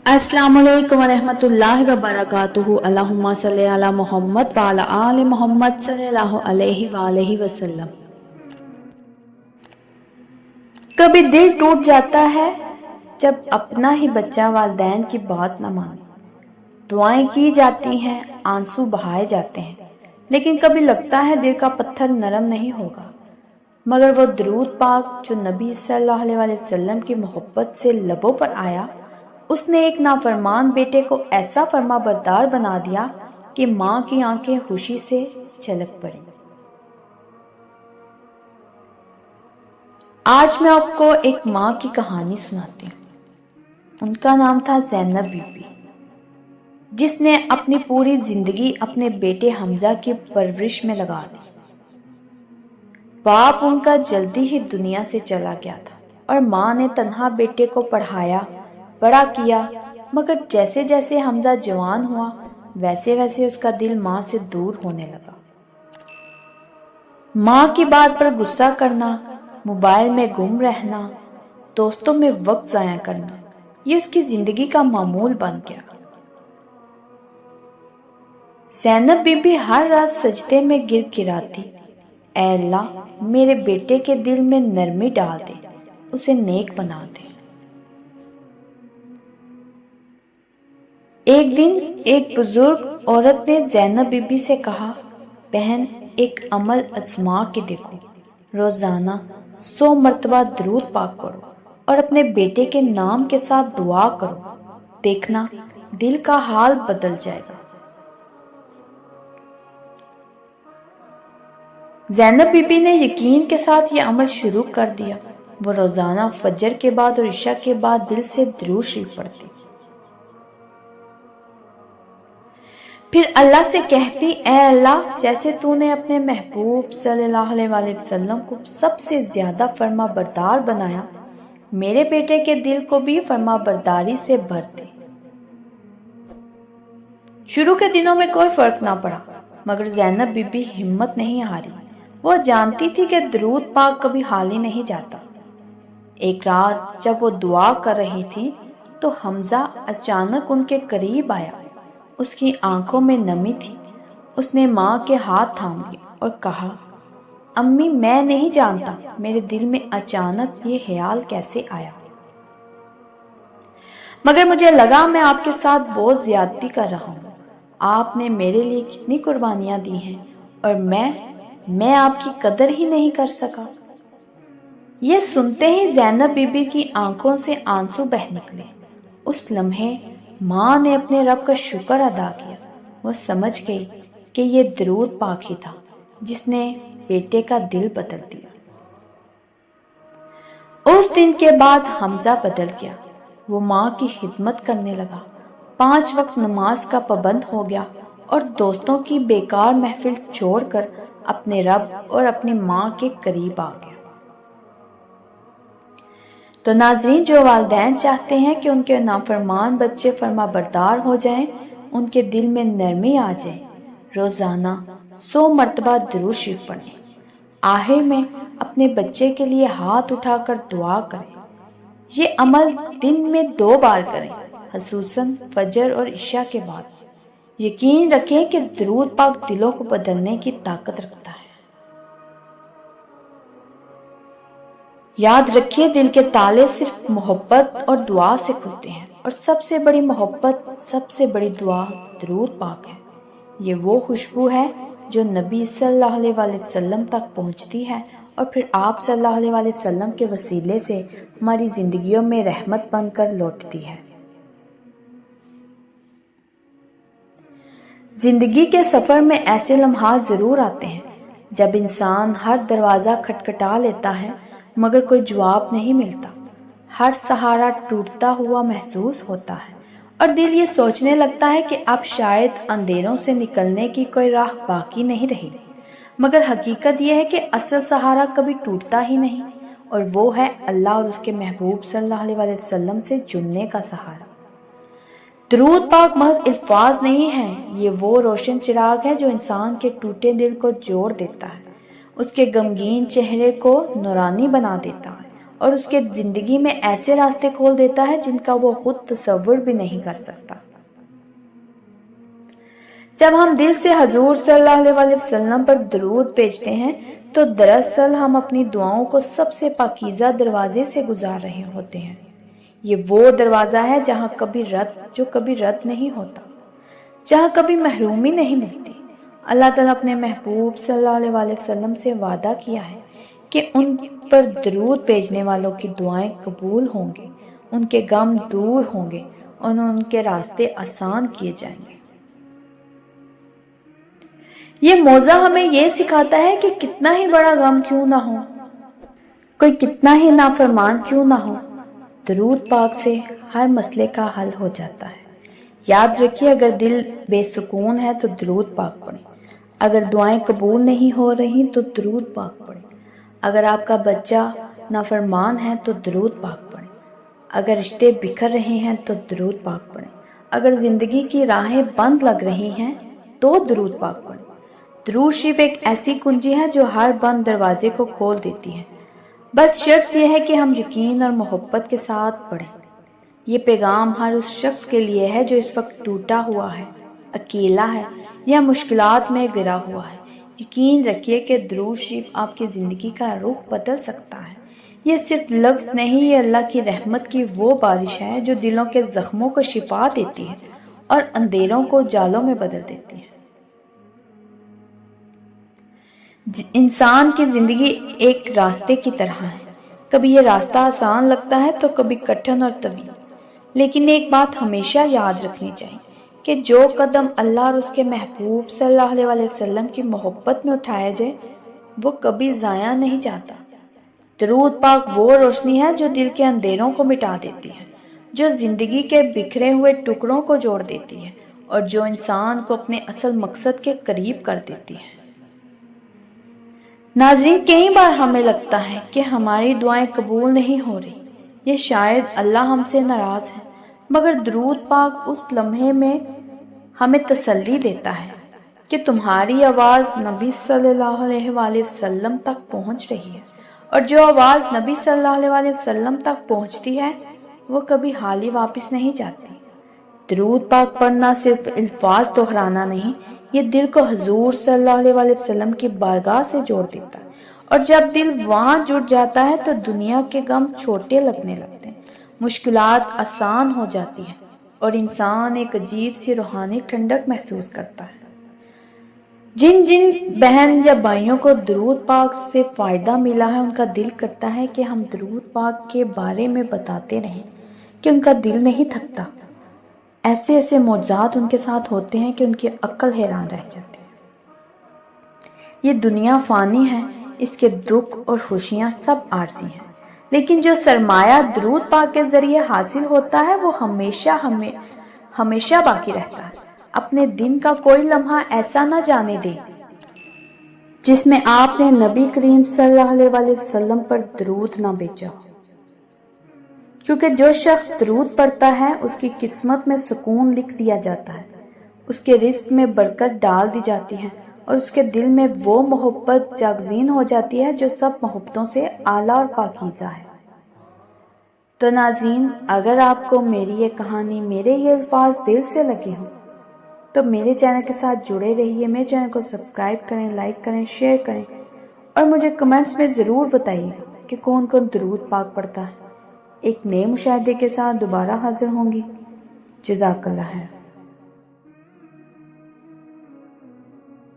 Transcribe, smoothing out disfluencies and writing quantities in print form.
अस्सलामु अलैकुम वरहमतुल्लाहि वबरकातुहू। अल्लाहुम्मा सल्ली अला मोहम्मद व अला आले मोहम्मद सल्लल्लाहु अलैहि वसल्लम। कभी दिल टूट जाता है जब अपना ही बच्चा वालिदैन की बात न माने। दुआएं की जाती हैं, आंसू बहाए जाते हैं, लेकिन कभी लगता है दिल का पत्थर नरम नहीं होगा। मगर वो दरूद पाक जो नबी सल्लल्लाहु अलैहि वसल्लम की मोहब्बत से लबों पर आया, उसने एक नाफरमान बेटे को ऐसा फर्माबरदार बना दिया कि माँ की आंखें खुशी से छलक पड़ी। आज मैं आपको एक माँ की कहानी सुनाती हूँ। उनका नाम था ज़ैनब बीबी, जिसने अपनी पूरी जिंदगी अपने बेटे हमजा की परवरिश में लगा दी। बाप उनका जल्दी ही दुनिया से चला गया था और माँ ने तन्हा बेटे को पढ़ाया, बड़ा किया। मगर जैसे जैसे हमजा जवान हुआ, वैसे वैसे उसका दिल माँ से दूर होने लगा। माँ की बात पर गुस्सा करना, मोबाइल में गुम रहना, दोस्तों में वक्त जाया करना, ये उसकी जिंदगी का मामूल बन गया। ज़ैनब बीबी हर रात सजदे में गिर गिराती, ऐ अल्लाह, मेरे बेटे के दिल में नरमी डाल दे, उसे नेक बना दे। एक दिन एक बुजुर्ग औरत ने ज़ैनब बीबी से कहा, बहन, एक अमल आजमा के देखो। रोजाना 100 मरतबा दरूद पाक पढ़ो और अपने बेटे के नाम के साथ दुआ करो, देखना दिल का हाल बदल जाएगा। ज़ैनब बीबी ने यकीन के साथ ये अमल शुरू कर दिया। वो रोजाना फजर के बाद और इशा के बाद दिल से दरूद शरीफ पढ़ती, फिर अल्लाह से कहती, ऐ अल्लाह, जैसे तूने अपने महबूब सल्लल्लाहु अलैहि वसल्लम को सबसे ज्यादा फर्मा बरदार बनाया, मेरे बेटे के दिल को भी फर्मा बरदारी से भर दे। शुरू के दिनों में कोई फर्क ना पड़ा, मगर ज़ैनब बीबी हिम्मत नहीं हारी। वो जानती थी कि दरूद पाक कभी खाली नहीं जाता। एक रात जब वो दुआ कर रही थी तो हमजा अचानक उनके करीब आया। उसकी आंखों में नमी थी। उसने माँ के हाथ थाम लिए और कहा, अम्मी, मैं नहीं जानता मेरे दिल में अचानक ये ख्याल कैसे आया, मगर मुझे लगा मैं आपके साथ बहुत ज्यादती कर रहा हूँ। आपने मेरे लिए कितनी कुर्बानियां दी हैं और मैं आपकी कदर ही नहीं कर सका। ये सुनते ही ज़ैनब बीबी की आंखों से आंसू बह निकले। उस लम्हे माँ ने अपने रब का शुक्र अदा किया। वो समझ गई कि ये दरूद पाक ही था जिसने बेटे का दिल बदल दिया। उस दिन के बाद हमजा बदल गया। वो माँ की खिदमत करने लगा, 5 वक्त नमाज का पाबंद हो गया और दोस्तों की बेकार महफिल छोड़कर अपने रब और अपनी माँ के करीब आ गया। तो नाज़रीन, जो वालिदैन चाहते हैं कि उनके नाफरमान बच्चे फर्मा बरदार हो जाएं, उनके दिल में नरमी आ जाए, रोजाना 100 मरतबा दरूद शरीफ पढ़ें। आखिर में अपने बच्चे के लिए हाथ उठाकर दुआ करें। ये अमल दिन में 2 बार करें, खसूसन फजर और इशा के बाद। यकीन रखें कि दरूद पाक दिलों को बदलने की ताकत रखता है। याद रखिए, दिल के ताले सिर्फ मोहब्बत और दुआ से खुलते हैं और सबसे बड़ी मोहब्बत, सबसे बड़ी दुआ दरूद पाक है। ये वो खुशबू है जो नबी सल्लल्लाहु अलैहि वसल्लम तक पहुंचती है और फिर आप सल्लल्लाहु अलैहि वसल्लम के वसीले से हमारी जिंदगियों में रहमत बनकर लौटती है। जिंदगी के सफर में ऐसे लम्हात जरूर आते हैं जब इंसान हर दरवाजा खटखटा लेता है मगर कोई जवाब नहीं मिलता। हर सहारा टूटता हुआ महसूस होता है और दिल ये सोचने लगता है कि अब शायद अंधेरों से निकलने की कोई राह बाकी नहीं रही। मगर हकीकत यह है कि असल सहारा कभी टूटता ही नहीं, और वो है अल्लाह और उसके महबूब सल्लल्लाहु अलैहि वसल्लम से जुड़ने का सहारा। दरूद पाक महज अल्फाज नहीं है, ये वो रोशन चिराग है जो इंसान के टूटे दिल को जोड़ देता है, उसके गमगीन चेहरे को नूरानी बना देता है اور اس کے زندگی میں ایسے راستے کھول دیتا ہے جن کا وہ خود تصور بھی نہیں کر سکتا۔ جب ہم دل سے حضور صلی اللہ علیہ وسلم پر درود بھیجتے ہیں تو دراصل ہم اپنی دعاؤں کو سب سے پاکیزہ دروازے سے گزار رہے ہوتے ہیں۔ یہ وہ دروازہ ہے جو کبھی رد نہیں ہوتا، جہاں کبھی محرومی نہیں ملتی۔ اللہ تعالیٰ اپنے محبوب صلی اللہ علیہ وسلم سے وعدہ کیا ہے کہ ان پر درود بھیجنے والوں کی دعائیں قبول ہوں گی، ان کے غم دور ہوں گے اور ان کے راستے آسان کیے جائیں گے۔ یہ موضوع ہمیں یہ سکھاتا ہے کہ کتنا ہی بڑا غم کیوں نہ ہو، کوئی کتنا ہی نافرمان کیوں نہ ہو، درود پاک سے ہر مسئلے کا حل ہو جاتا ہے۔ یاد رکھیے، اگر دل بے سکون ہے تو درود پاک پڑھیں، اگر دعائیں قبول نہیں ہو رہی تو درود پاک پڑھیں، اگر آپ کا بچہ نافرمان ہے تو درود پاک پڑھیں، اگر رشتے بکھر رہے ہیں تو درود پاک پڑھیں، اگر زندگی کی راہیں بند لگ رہی ہیں تو درود پاک پڑھیں۔ درود شریف ایک ایسی کنجی ہے جو ہر بند دروازے کو کھول دیتی ہے، بس شرط یہ ہے کہ ہم یقین اور محبت کے ساتھ پڑھیں۔ یہ پیغام ہر اس شخص کے لیے ہے جو اس وقت ٹوٹا ہوا ہے، اکیلا ہے یا مشکلات میں گرا ہوا ہے۔ یقین رکھیے کہ درود شریف آپ کی زندگی کا رخ بدل سکتا ہے۔ یہ صرف لفظ نہیں، یہ اللہ کی رحمت کی وہ بارش ہے جو دلوں کے زخموں کو شفا دیتی ہے اور اندھیروں کو جالوں میں بدل دیتی ہے۔ انسان کی زندگی ایک راستے کی طرح ہے، کبھی یہ راستہ آسان لگتا ہے تو کبھی کٹھن اور طویل، لیکن ایک بات ہمیشہ یاد رکھنی چاہیے کہ جو قدم اللہ اور اس کے محبوب صلی اللہ علیہ وسلم کی محبت میں اٹھایا جائے وہ کبھی ضائع نہیں جاتا۔ درود پاک وہ روشنی ہے جو دل کے اندھیروں کو مٹا دیتی ہے، جو زندگی کے بکھرے ہوئے ٹکڑوں کو جوڑ دیتی ہے اور جو انسان کو اپنے اصل مقصد کے قریب کر دیتی ہے۔ ناظرین، کئی بار ہمیں لگتا ہے کہ ہماری دعائیں قبول نہیں ہو رہی، یہ شاید اللہ ہم سے ناراض ہے، مگر درود پاک اس لمحے میں ہمیں تسلی دیتا ہے کہ تمہاری آواز نبی صلی اللہ علیہ وآلہ وسلم تک پہنچ رہی ہے، اور جو آواز نبی صلی اللہ علیہ وسلم تک پہنچتی ہے وہ کبھی خالی واپس نہیں جاتی۔ درود پاک پڑھنا صرف الفاظ دہرانا نہیں، یہ دل کو حضور صلی اللہ علیہ وسلم کی بارگاہ سے جوڑ دیتا ہے، اور جب دل وہاں جڑ جاتا ہے تو دنیا کے غم چھوٹے لگنے لگتے ہیں، مشکلات آسان ہو جاتی ہیں اور انسان ایک عجیب سی روحانی ٹھنڈک محسوس کرتا ہے۔ جن بہن یا بھائیوں کو درود پاک سے فائدہ ملا ہے ان کا دل کرتا ہے کہ ہم درود پاک کے بارے میں بتاتے رہیں کہ ان کا دل نہیں تھکتا۔ ایسے معجزات ان کے ساتھ ہوتے ہیں کہ ان کی عقل حیران رہ جاتی ہے۔ یہ دنیا فانی ہے، اس کے دکھ اور خوشیاں سب عارضی ہیں، لیکن جو سرمایہ درود پاک کے ذریعے حاصل ہوتا ہے وہ ہمیشہ باقی رہتا ہے۔ اپنے دن کا کوئی لمحہ ایسا نہ جانے دیں جس میں آپ نے نبی کریم صلی اللہ علیہ وسلم پر درود نہ بھیجا ہو، کیونکہ جو شخص درود پڑھتا ہے اس کی قسمت میں سکون لکھ دیا جاتا ہے، اس کے رزق میں برکت ڈال دی جاتی ہے اور اس کے دل میں وہ محبت جاگزین ہو جاتی ہے جو سب محبتوں سے اعلیٰ اور پاکیزہ ہے۔ تو ناظرین، اگر آپ کو میری یہ کہانی، میرے یہ الفاظ دل سے لگے ہوں تو میرے چینل کے ساتھ جڑے رہیے، میرے چینل کو سبسکرائب کریں، لائک کریں، شیئر کریں اور مجھے کمنٹس میں ضرور بتائیے کہ کون کون درود پاک پڑھتا ہے۔ ایک نئے مشاہدے کے ساتھ دوبارہ حاضر ہوں گی۔ جزاک اللہ خیر۔